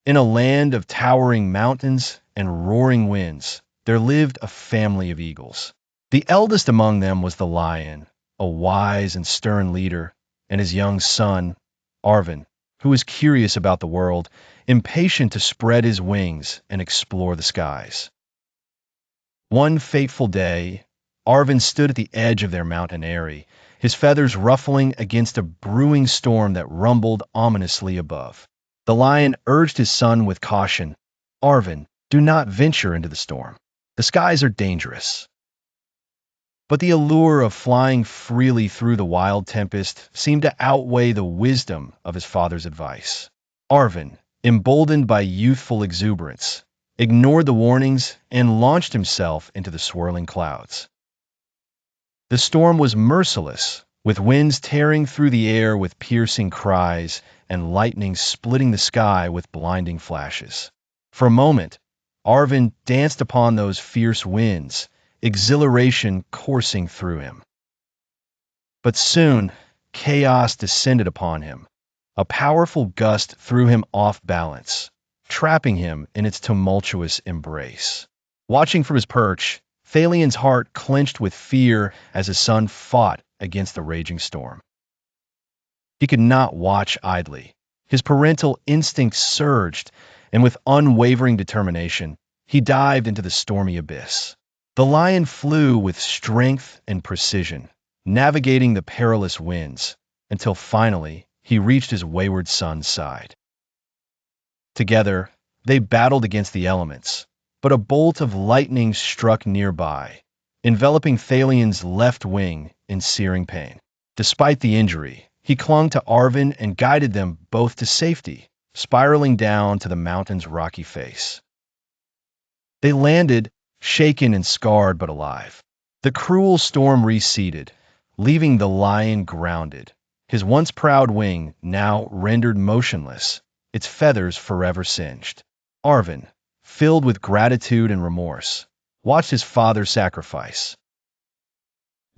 In a land of towering mountains and roaring winds, there lived a family of eagles. The eldest among them was the lion, a wise and stern leader, and his young son, Arvun, who was curious about the world, impatient to spread his wings and explore the skies. One fateful day, Arvun stood at the edge of their mountain eyrie, his feathers ruffling against a brewing storm that rumbled ominously above. The lion urged his son with caution, "Arvun, do not venture into the storm. The skies are dangerous." But the allure of flying freely through the wild tempest seemed to outweigh the wisdom of his father's advice. Arvun, emboldened by youthful exuberance, ignored the warnings and launched himself into the swirling clouds. The storm was merciless, with winds tearing through the air with piercing cries and lightning splitting the sky with blinding flashes. For a moment, Arvun danced upon those fierce winds, exhilaration coursing through him. But soon, chaos descended upon him. A powerful gust threw him off balance, trapping him in its tumultuous embrace. Watching from his perch, Thalion's heart clenched with fear as his son fought against the raging storm. He could not watch idly. His parental instincts surged, and with unwavering determination, he dived into the stormy abyss. The lion flew with strength and precision, navigating the perilous winds, until finally he reached his wayward son's side. Together, they battled against the elements, but a bolt of lightning struck nearby, enveloping Thalion's left wing in searing pain. Despite the injury, he clung to Arvun and guided them both to safety, spiraling down to the mountain's rocky face. They landed, shaken and scarred but alive. The cruel storm receded, leaving the lion grounded, his once proud wing now rendered motionless, its feathers forever singed. Arvun, filled with gratitude and remorse, watched his father's sacrifice.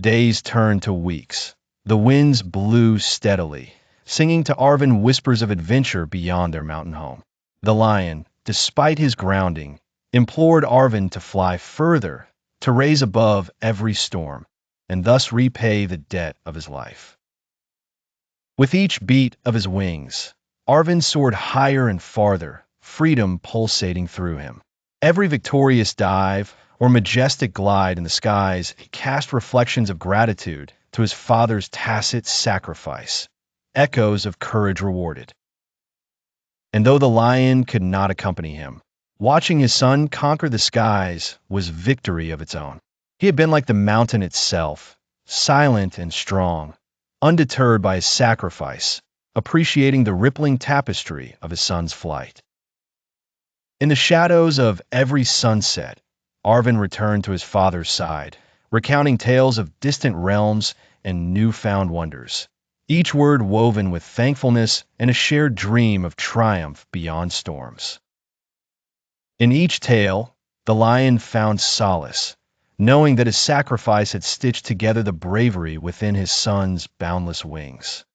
Days turned to weeks. The winds blew steadily, singing to Arvun whispers of adventure beyond their mountain home. The lion, despite his grounding, implored Arvun to fly further, to raise above every storm, and thus repay the debt of his life. With each beat of his wings, Arvun soared higher and farther, freedom pulsating through him. Every victorious dive or majestic glide in the skies cast reflections of gratitude to his father's tacit sacrifice, echoes of courage rewarded. And though the lion could not accompany him, watching his son conquer the skies was victory of its own. He had been like the mountain itself, silent and strong, undeterred by his sacrifice, appreciating the rippling tapestry of his son's flight. In the shadows of every sunset, Arvun returned to his father's side, recounting tales of distant realms and newfound wonders, each word woven with thankfulness and a shared dream of triumph beyond storms. In each tale, the lion found solace, knowing that his sacrifice had stitched together the bravery within his son's boundless wings.